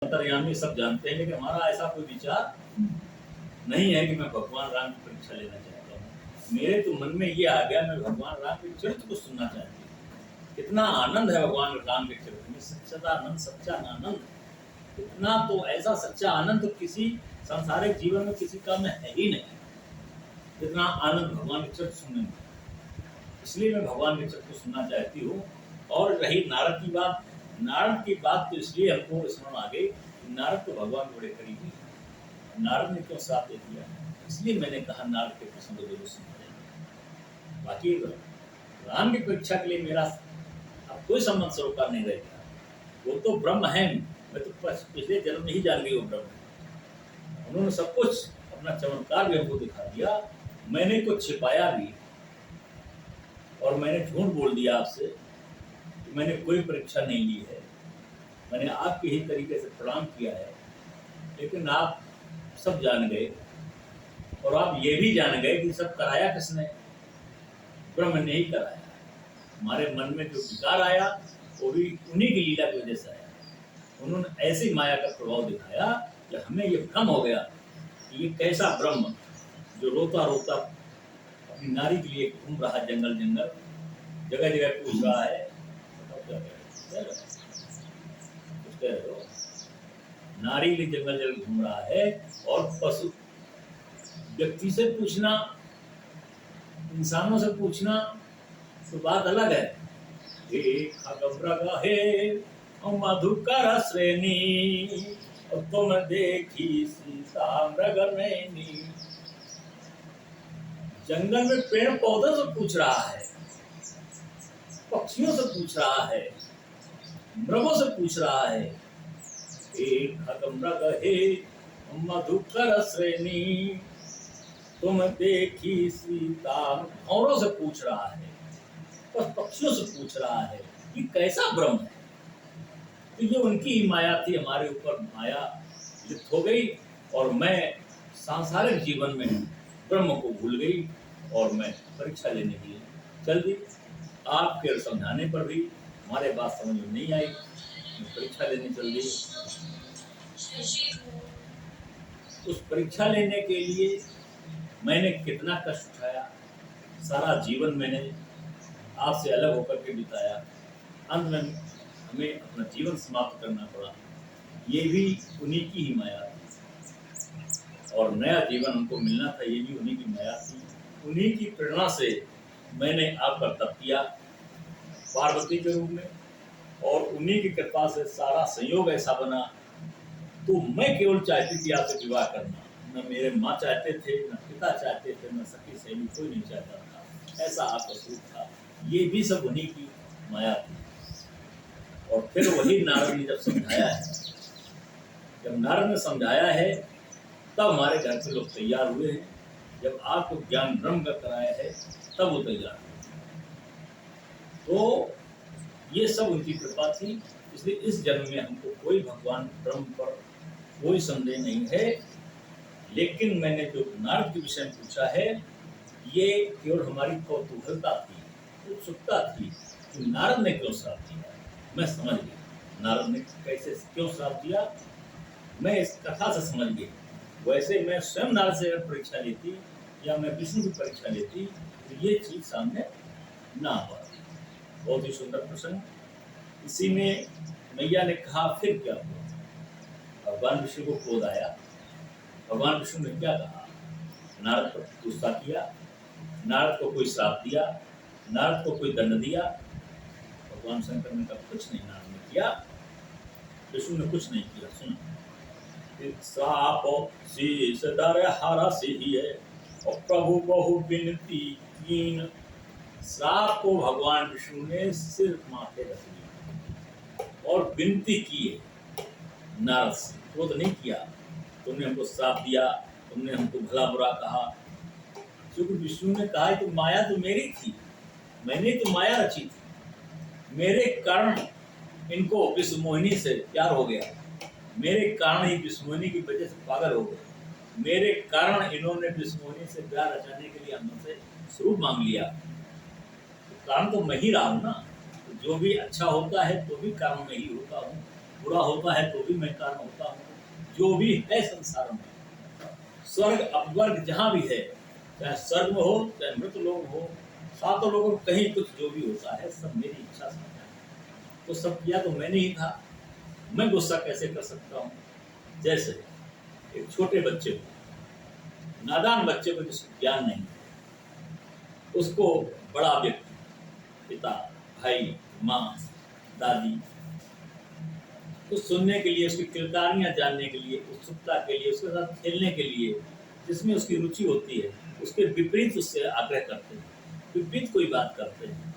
अंतर्यामी सब जानते हैं, लेकिन हमारा ऐसा कोई विचार नहीं है कि मैं भगवान राम की परीक्षा लेना चाहता हूँ। मेरे तो मन में ये आ गया, मैं भगवान राम के चरित्र को सुनना चाहती हूँ। कितना आनंद है भगवान राम के चरित्र में, सच्चा आनंद, सच्चा आनंद। इतना तो ऐसा सच्चा आनंद तो किसी सांसारिक जीवन में किसी का में है ही नहीं, इतना आनंद भगवान के चरित्र सुनने में। इसलिए मैं भगवान के चरित्र को सुनना चाहती हूँ। और रही नारद की बात तो इसलिए हमको स्मरण आ गई, नारद तो भगवान बड़े करीबी हैं। नारद ने क्यों साथ दे दिया, इसलिए मैंने कहा नारद के प्रश्न को जरूर सुन। बाकी राम की परीक्षा के लिए मेरा अब कोई संबंध सरोकार नहीं रहेगा। वो तो ब्रह्म है, मैं तो पिछले जन्म में ही जान गई वो ब्रह्म। उन्होंने सब कुछ अपना चमत्कार भी हमको दिखा दिया, मैंने कुछ छिपाया भी, और मैंने झूठ बोल दिया आपसे कि मैंने कोई परीक्षा नहीं ली है। मैंने आपके ही तरीके से प्रणाम किया है, लेकिन आप सब जान गए, और आप ये भी जान गए कि सब कराया किसने, ब्रह्म ने ही कराया। हमारे मन में जो विकार आया वो भी उन्हीं की लीला की वजह से आया। उन्होंने ऐसी माया का प्रभाव दिखाया कि हमें ये भ्रम हो गया कि ये कैसा ब्रह्म जो रोता रोता अपनी नारी के लिए घूम रहा, जंगल जंगल जगह जगह पूछ रहा है, नारी के जंगल जंगल घूम रहा है। और पशु व्यक्ति से पूछना, इंसानों से पूछना तो बात अलग है। मधुकर श्रेणी तुम देखी सीता मृग नैनी। जंगल में पेड़ पौधों से पूछ रहा है, पक्षियों से पूछ रहा है, मृगों से पूछ रहा है। एक मृग हे मधुकर श्रेणी तुम देखी सीता, भौरों से पूछ रहा है, पक्षियों से पूछ रहा है। ये कैसा ब्रह्म है? तो ये उनकी ही माया थी, हमारे ऊपर माया लिप्त हो गई, और मैं सांसारिक जीवन में ब्रह्म को भूल गई, और मैं परीक्षा लेने के लिए चल दी। आपके समझाने पर भी हमारे बात समझ में नहीं आई, परीक्षा लेने चल दी। उस परीक्षा लेने के लिए मैंने कितना कष्ट उठाया, सारा जीवन मैंने आपसे अलग होकर के बिताया। अंत में हमें अपना जीवन समाप्त करना पड़ा। ये भी उन्हीं की ही माया थी, और नया जीवन हमको मिलना था, ये भी उन्हीं की माया थी। उन्हीं की प्रेरणा से मैंने आपका तप किया पार्वती के रूप में, और उन्हीं की कृपा से सारा संयोग ऐसा बना। तो मैं केवल चाहती थी आपसे विवाह करना, न मेरे माँ चाहते थे, न पिता चाहते थे, न सखी सहेली, कोई नहीं चाहता था। ऐसा आपका स्वरूप था। ये भी सब उन्हीं की माया थी। और फिर वही नारद ने जब समझाया है, जब नारद ने समझाया है, तब हमारे घर के लोग तैयार हुए हैं। जब आपको ज्ञान ब्रह्म का कराया है, तब वो तैयार हुए। तो ये सब उनकी कृपा थी। इसलिए इस जन्म में हमको कोई भगवान ब्रह्म पर कोई संदेह नहीं है। लेकिन मैंने जो नारद के विषय में पूछा है, ये केवल हमारी कौतूहलता थी, उत्सुकता थी कि नारद ने क्यों श्राप दिया। मैं समझ गया नारद ने कैसे क्यों श्राप दिया, मैं इस कथा से समझ गई। वैसे मैं स्वयं नारद से अगर परीक्षा लेती या मैं विष्णु की परीक्षा लेती तो ये चीज सामने ना आ पाती। बहुत ही सुंदर प्रसंग। इसी में मैया ने कहा फिर क्या हुआ। भगवान विष्णु को क्रोध आया। भगवान विष्णु ने क्या कहा, नारद पर गुस्सा किया, नारद को कोई श्राप दिया, नारद को कोई दंड दिया। भगवान शंकर ने कहा कुछ नहीं नारद ने किया, विष्णु ने कुछ नहीं किया। सुनो, श्राप शीश दर हरा से ही है, और प्रभु बहु विनती कीन। श्राप को भगवान विष्णु ने सिर्फ माथे रख दिया और विनती की है नारद से, क्रोध नहीं किया। तुमने हमको श्राप दिया, तुमने हमको भला बुरा कहा। क्योंकि विष्णु ने कहा कि माया तो मेरी थी, मैंने तो माया रची थी। मेरे कारण इनको विष्णु मोहिनी से प्यार हो गया, मेरे कारण ही विष्णु मोहिनी की वजह से पागल हो गए, मेरे कारण इन्होंने विष्णु मोहिनी से प्यार रचाने के लिए हमसे स्वरूप मांग लिया। तो कारण तो मैं ही रहा हूँ ना। तो जो भी अच्छा होता है तो भी कारण मैं ही होता हूँ। बुरा होता है तो भी मैं कारण होता हूँ। जो भी है संसार में, स्वर्ग अपवर्ग जहाँ भी है, चाहे स्वर्ग में हो चाहे मृत लोग हो, सातों लोगों में कहीं कुछ जो भी होता है सब मेरी इच्छा से होता है। तो सब किया तो मैंने ही था, मैं गुस्सा कैसे कर सकता हूँ। जैसे एक छोटे बच्चे को, नादान बच्चे को जिसको ज्ञान नहीं, उसको बड़ा व्यक्ति, पिता, भाई, माँ, दादी, कुछ सुनने के लिए, उसकी किरदारियाँ जानने के लिए, उत्सुकता के लिए, उसके साथ खेलने के लिए, जिसमें उसकी रुचि होती है, उसके विपरीत उससे आग्रह करते हैं, विपरीत कोई बात करते हैं,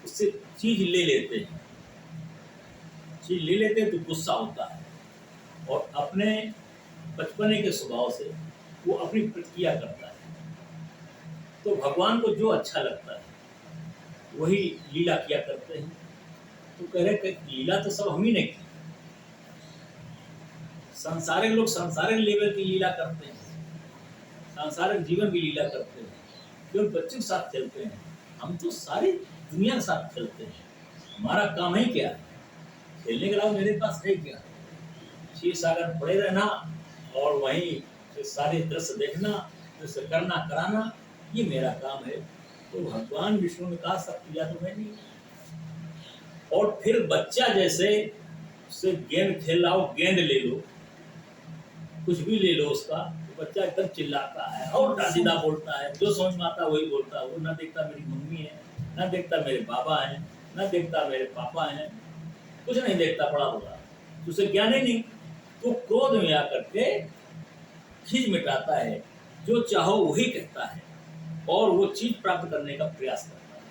उससे चीज ले लेते हैं, चीज ले लेते हैं तो गुस्सा होता है, और अपने बचपने के स्वभाव से वो अपनी प्रतिक्रिया करता है। तो भगवान को जो अच्छा लगता है वही लीला किया करते हैं। तो कह रहे कि लीला तो सब हम ही ने की, सांसारिक लोग सांसारिक लेवल की लीला करते हैं, सांसारिक जीवन की लीला करते हैं, जो बच्चों के साथ खेलते हैं। हम तो सारी दुनिया के साथ खेलते हैं, हमारा काम ही क्या है, खेलने के अलावा मेरे पास है क्या, क्षीर सागर पड़े रहना और वहीं सारे दृश्य देखना, दृश्य करना कराना, ये मेरा काम है। तो भगवान विष्णु ने कहा सब किया तो मैंने। और फिर बच्चा जैसे उससे गेंद खेल रहा हो, गेंद ले लो, कुछ भी ले लो उसका, तो बच्चा एकदम चिल्लाता है और सीधा बोलता है, जो समझ में आता वही बोलता है। वो ना देखता मेरी मम्मी है, ना देखता मेरे बाबा हैं, ना देखता मेरे पापा हैं, कुछ नहीं देखता, पड़ा होगा तो उसे ज्ञान ही नहीं। तो क्रोध में आकर के चीज मिटाता है, जो चाहो वही कहता है, और वो चीज प्राप्त करने का प्रयास करता है।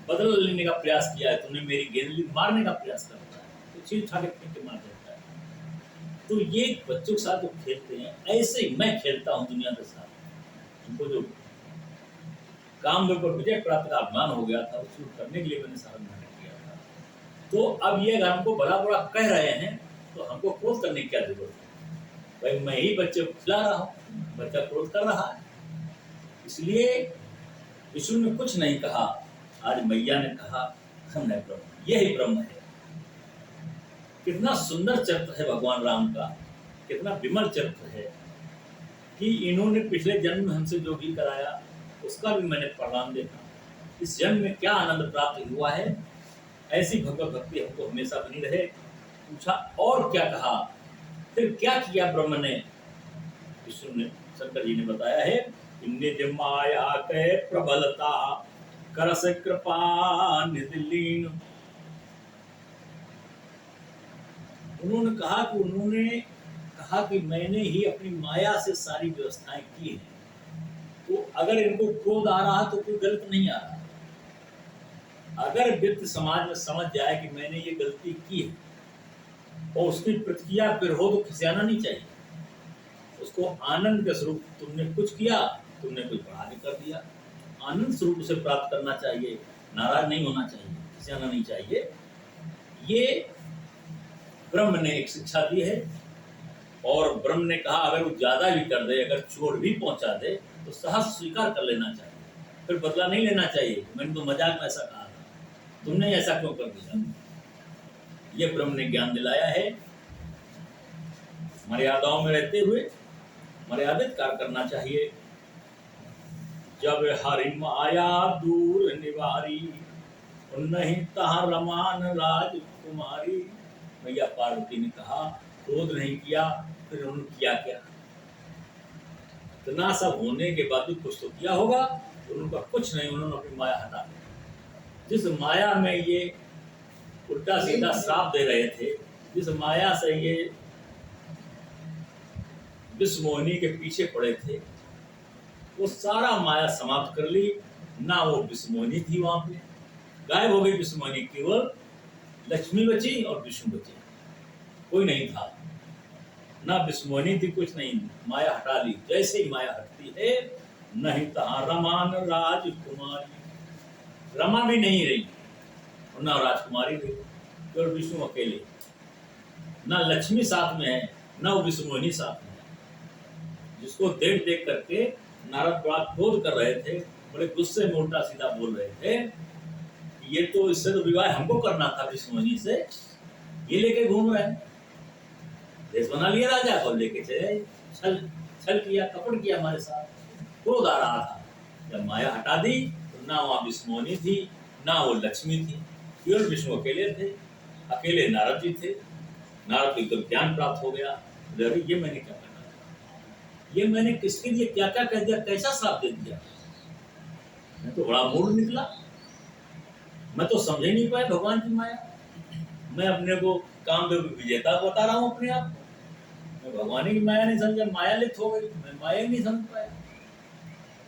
बदला लेने का प्रयास किया है तुमने, मेरी गेंद मारने का प्रयास करता है, तो चीज उठा के मार देता है। तो ये बच्चों के साथ जो खेलते हैं, ऐसे ही मैं खेलता हूँ दुनिया के साथ। उनको जो काम के ऊपर विजय प्राप्त का अभिमान हो गया था, उसको करने के लिए मैंने सारा मेहनत किया था। तो अब ये अगर हमको बड़ा बड़ा कह रहे हैं तो हमको क्रोध करने की क्या जरूरत है? भाई मैं ही बच्चे को खिला रहा हूँ, बच्चा क्रोध कर रहा है। इसलिए विष्णु ने कुछ नहीं कहा, आज मैया ने कहा हम है ब्रह्म, यही ब्रह्म है। कितना सुंदर चरित्र है भगवान राम का, कितना विमल चरित्र है कि इन्होंने पिछले जन्म में हमसे जो भी कराया उसका भी मैंने परिणाम देखा। इस जन्म में क्या आनंद प्राप्त हुआ है, ऐसी भगवत भक्ति हमको हमेशा बनी रहे। पूछा और क्या कहा, फिर क्या किया ब्रह्म ने? विष्णु ने, शंकर जी ने बताया है, निज माया के प्रबलता करस कृपा निधिलीन। उन्होंने कहा कि मैंने ही अपनी माया से सारी व्यवस्थाएं की हैं। तो अगर इनको क्रोध आ रहा तो कोई गलत नहीं आ रहा। अगर व्यक्ति समाज में समझ जाए कि मैंने ये गलती की है और उसकी प्रतिक्रिया फिर हो तो खिसियाना नहीं चाहिए। उसको आनंद के स्वरूप, तुमने कुछ किया, तुमने कुछ बढ़ा के कर दिया, आनंद स्वरूप उसे प्राप्त करना चाहिए, नाराज नहीं होना चाहिए, खिसियाना नहीं चाहिए। ये ब्रह्म ने एक शिक्षा दी है। और ब्रह्म ने कहा अगर वो ज्यादा भी कर दे, अगर चोट भी पहुंचा दे तो सहज स्वीकार कर लेना चाहिए, फिर बदला नहीं लेना चाहिए। मैंने तो मजाक में ऐसा कहा था, तुमने ऐसा क्यों कर दिया? ये ब्रह्म ने ज्ञान दिलाया है। मर्यादाओं में रहते हुए मर्यादित कार्य करना चाहिए। जब हरि माया दूर निवारी, नहीं तहाँ रमान राजकुमारी। मैया पार्वती ने कहा क्रोध नहीं किया, फिर उन्होंने किया क्या? इतना सब होने के बाद भी कुछ तो किया होगा। उनका कुछ नहीं, उन्होंने अपनी माया हटा दी। जिस माया में ये उल्टा सीधा श्राप दे रहे थे, जिस माया से ये विश्वमोहिनी के पीछे पड़े थे, वो सारा माया समाप्त कर ली। ना वो विश्वमोहिनी थी वहां पे, गायब हो गई विश्वमोहिनी, केवल लक्ष्मी बची और विष्णु बचे, कोई नहीं था। ना विश्वमोहिनी थी, कुछ नहीं, माया हटा ली। जैसे ही माया हटती है, नहीं तहाँ रमान राजकुमारी, रमा भी नहीं रही और ना राजकुमारी रही, केवल विष्णु अकेले। ना लक्ष्मी साथ में है, ना वो विश्वमोहिनी साथ में है। जिसको देख देख करके नारद बड़ा क्रोध कर रहे थे, बड़े गुस्से में उल्टा सीधा बोल रहे थे, ये तो इससे तो विवाह हमको करना था विश्वमोहिनी से, ये लेके घूम रहे हैं, देश बना लिया राजा को, लेके चले, छल छल किया, कपट किया हमारे साथ। क्रोध आ रहा था, जब माया हटा दी तो ना वहाँ विष्णुनी थी, ना वो लक्ष्मी थी, केवल विष्णु अकेले थे, अकेले नारद जी थे। नारद को एकदम ज्ञान प्राप्त हो गया। अरे ये मैंने क्या करना था, ये मैंने किसके लिए क्या क्या कह दिया, कैसा श्राप दे दिया, मैं तो बड़ा मूड निकला, मैं तो समझ ही नहीं पाया भगवान की माया। मैं अपने को कामदेव विजेता बता रहा हूँ अपने आप को, मैं भगवान की माया नहीं समझा, मायालित हो गई, मैं माया नहीं समझ पाया।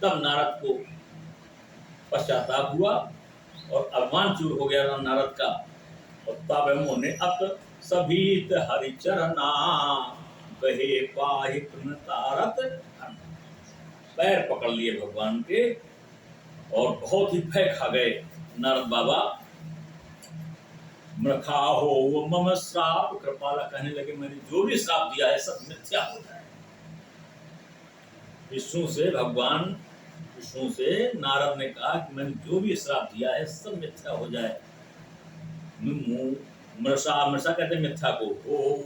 तब नारद को पश्चाताप हुआ और अभिमान चूर हो गया नारद का। और तब मुने अत सभीत हरिचरना कहे पाहि प्रणतारत, पैर पकड़ लिए भगवान के और बहुत ही भय खा गए। नारद बाबा मृखा हो वो मम श्राप, कृपाला कहने लगे मैंने जो भी श्राप दिया है सब मिथ्या हो जाए। विष्णु से नारद ने कहा कि मैंने जो भी श्राप दिया है सब मिथ्या हो जाए। मृषा कहते मिथ्या को, हो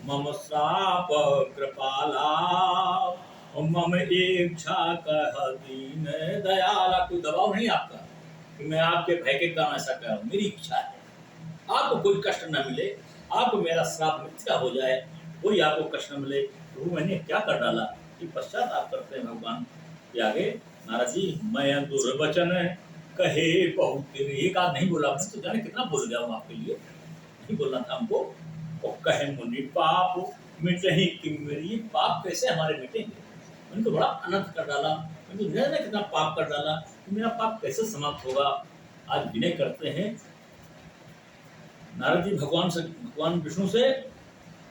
मम श्राप कृपाला मम इच्छा कह दीन दयाला। कोई दबाव नहीं आपका कि मैं आपके भय के कारण ऐसा कर रहा हूँ, मेरी इच्छा है आपको कोई कष्ट न मिले, आपको मेरा श्राप मिथ्या हो जाए, कोई आपको कष्ट न मिले। तो मैंने क्या कर डाला कि पश्चात आप करते हैं भगवान के आगे। नारद जी मैं दुर्वचन कहे बहुत तेरे, एक आध नहीं बोला, मैं तो जाने कितना बोल गया हूँ आपके लिए, नहीं बोलना था हमको। और कहे मुनि पाप मिटही कि मेरी, पाप कैसे हमारे मिटेंगे, मैंने तो बड़ा अनर्थ कर डाला, मैंने तो जाने कितना पाप कर डाला, तो मेरा पाप कैसे समाप्त होगा। आज विनय करते हैं नारद जी भगवान विष्णु से।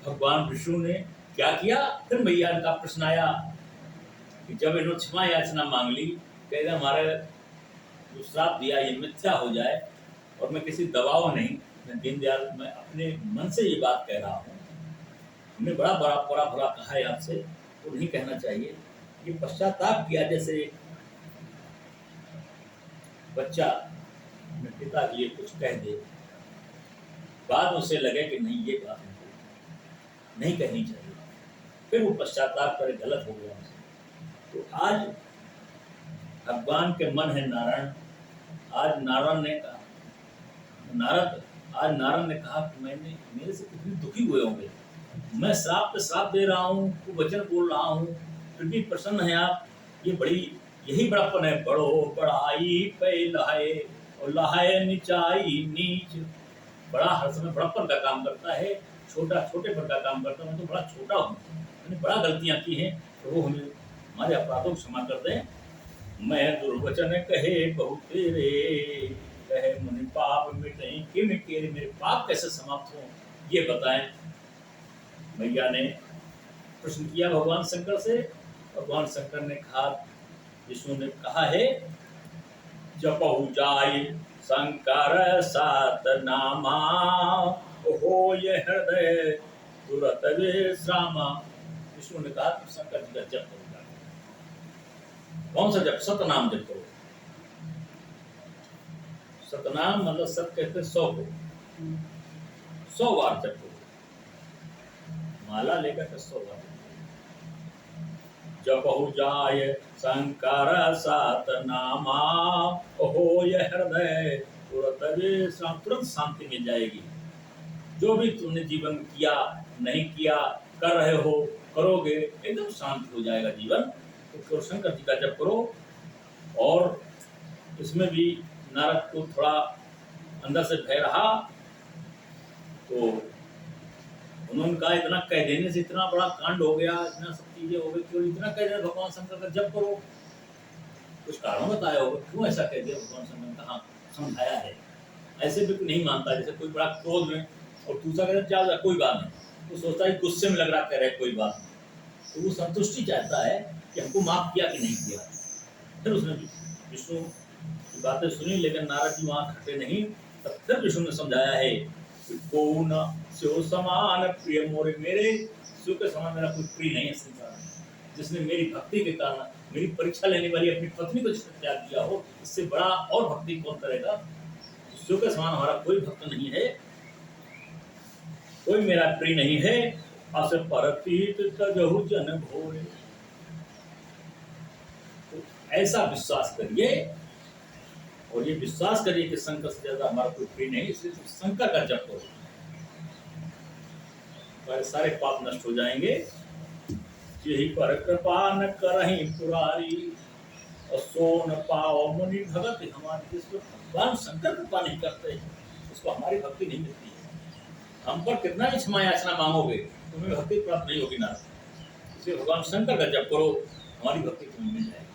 भगवान विष्णु ने क्या किया, फिर भैया का प्रश्न आया कि जब इन्होंने क्षमा याचना मांग ली, कहते हमारे जो श्राप दिया ये मिथ्या हो जाए, और मैं किसी दबाव नहीं, मैं दीनदयाल, मैं अपने मन से ये बात कह रहा हूँ, हमने बड़ा बुरा कहा है आपसे, तो नहीं कहना चाहिए। ये पश्चाताप किया, जैसे बच्चा अपने पिता के लिए कुछ कह दे, बाद उसे लगे कि नहीं ये बात नहीं कहनी चाहिए, फिर वो पश्चाताप करे गलत हो गया। तो आज भगवान के मन है नारायण। आज नारायण ने कहा कि मैंने, मेरे से कितने दुखी हुए होंगे, मैं श्राप पे श्राप दे रहा हूँ, वो वचन बोल रहा हूँ, फिर भी प्रसन्न है आप। ये यही बड़ापन है, बड़ो बड़ाई पे लहाए और लहाए नीचाई नीच। बड़ा हर समय बड़प्पन का काम करता है, छोटा छोटे पर का काम करता है। मैं तो बड़ा छोटा हूँ, मैंने बड़ा गलतियाँ की हैं, तो वो हमें हमारे अपराधों को क्षमा कर दें। मैं दुर्वचन कहे बहुत तेरे, कहे मुनि पाप मिटे कि मेरे, मेरे पाप कैसे समाप्त हो ये बताएं। मैया ने प्रश्न किया भगवान शंकर से। भगवान शंकर ने कहा, विष्णु ने कहा है, जपहु जाय शंकर सात नामा, हो ये हृदय तुरत विश्रामा। विष्णु ने कहा शंकर जी का जप करो। कौन सा जप? सतनाम जप करो। सतनाम मतलब सत कहते 100 को, 100 बार जप करो, माला लेकर के 100 बार। जपहु जाय शंकर सात नामा, हो ये हृदय तुरत विश्राम, तुरंत शांति मिल जाएगी। जो भी तुमने जीवन में किया, नहीं किया, कर रहे हो, करोगे, एकदम शांत हो जाएगा जीवन। तो शंकर जी का जप करो। और इसमें भी नारद को थोड़ा अंदर से भय रहा, तो उन्होंने कहा इतना कह देने से इतना बड़ा कांड हो गया, इतना सब चीजें हो गई, क्यों इतना कह दिया भगवान शंकर का जप करो। कुछ कारण बताया होगा क्यों ऐसा कह दिया भगवान शंकर ने, कहा समझाया है। ऐसे भी नहीं मानता, जैसे कोई बड़ा क्रोध में और दूसरा कहता है कोई बात नहीं, वो सोचता है गुस्से में लग रहा कह रहे कोई बात नहीं, तो वो संतुष्टि चाहता है कि हमको माफ किया कि नहीं किया। फिर उसने विष्णु की बातें सुनी, लेकिन नारद जी वहां खटे नहीं। तब फिर विष्णु ने समझाया है कि कौन स्यो समान प्रिय मोरे, मेरे शिव के समान मेरा कोई प्रिय नहीं है संसार में, जिसने मेरी भक्ति के कारण मेरी परीक्षा लेने वाली अपनी पत्नी को जिसने त्याग दिया हो, इससे बड़ा और भक्ति कौन करेगा। शिव के समान हमारा कोई भक्त नहीं है। कोई मेरा प्रिय नहीं है, अस परतीत तजहु जन भोरे। तो ऐसा विश्वास करिए, और ये विश्वास करिए कि शंकर से ज्यादा हमारा कोई प्रिय नहीं, इसलिए तो शंकर का जप करो, तो सारे पाप नष्ट हो जाएंगे। यही पर कृपा न करहि पुरारी, सो न पाओ मुनि भगत हमारे। जिसको भगवान शंकर कृपा नहीं करते, उसको हमारी भक्ति नहीं मिलती है। हम पर कितना भी क्षमा याचना मांगोगे, तुम्हें भक्ति प्राप्त नहीं होगी ना। इसलिए भगवान शंकर का जप करो, हमारी भक्ति तुम्हें मिल जाएगी।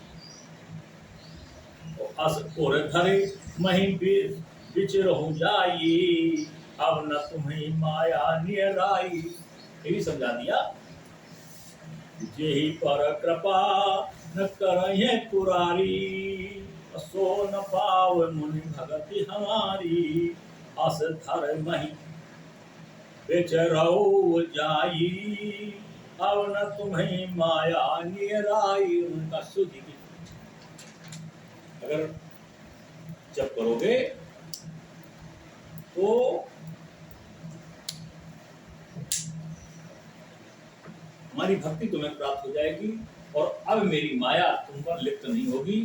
अस और धरे मही बिचरहु जाई, अब न तुम्हें माया नियराई। ये भी समझा दिया। जेहि पर कृपा न करहि पुरारी, सो न पाव मुनि भगति हमारी। अस धर मही बिचरहु जाई, अब न तुम्हें माया नियराई। उनका शुद्धि की अगर जब करोगे तो हमारी भक्ति तुम्हें प्राप्त हो जाएगी, और अब मेरी माया तुम पर लिप्त नहीं होगी।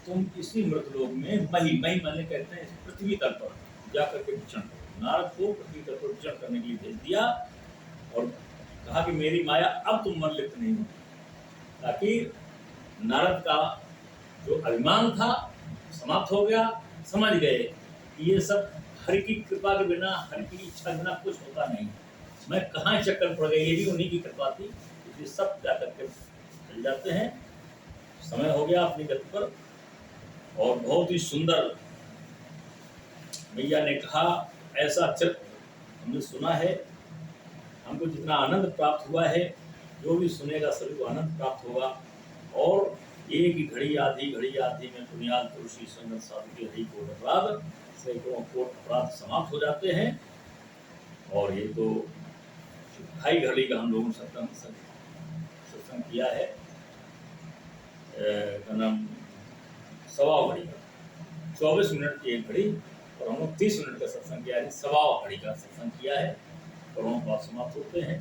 तुम इसी मृतलोक में मही माने कहते हैं पृथ्वी तल पर जाकर के विचरण करो। नारद को पृथ्वी तल पर विचरण करने के लिए भेज दिया और कहा कि मेरी माया अब तुम पर लिप्त नहीं होगी, ताकि नारद का जो अभिमान था समाप्त हो गया। समझ गए कि ये सब हरि की कृपा के बिना, हरि की इच्छा के बिना कुछ होता नहीं। मैं कहाँ चक्कर पड़ गई, ये भी उन्हीं की कृपा थी। इसलिए सब जाकर के चल जाते हैं। समय हो गया अपनी गति पर। और बहुत ही सुंदर भैया ने कहा, ऐसा चरित्र हमने सुना है, हमको जितना आनंद प्राप्त हुआ है, जो भी सुनेगा सभी को आनंद प्राप्त होगा। और एक ही घड़ी आधी में पुण्याल तुलसी संगत साधु के हरि कोट अपराध, सैकड़ों कोट अपराध समाप्त हो जाते हैं। और ये तो 2.5 घड़ी का हम लोगों ने सत्संग किया है, का नाम 1.25 घड़ी का, 24 मिनट की एक घड़ी, और हम लोग 30 मिनट का सत्संग किया है, 1.25 घड़ी का सत्संग किया है, और हम बात समाप्त होते हैं।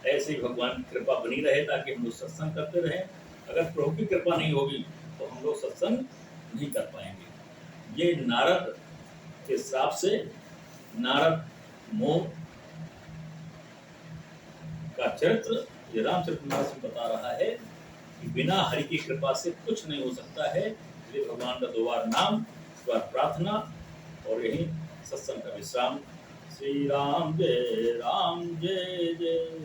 ऐसे ही भगवान की कृपा बनी रहे ताकि हम लोग सत्संग करते रहें। अगर प्रभु की कृपा नहीं होगी तो हम लोग सत्संग नहीं कर पाएंगे। ये नारद के श्राप से नारद मोह का चरित्र ये रामचरितमानस में बता रहा है कि बिना हरि की कृपा से कुछ नहीं हो सकता है। इसलिए भगवान का 2 बार नाम, 1 बार प्रार्थना, और यही सत्संग का विश्राम। श्री राम जय जय।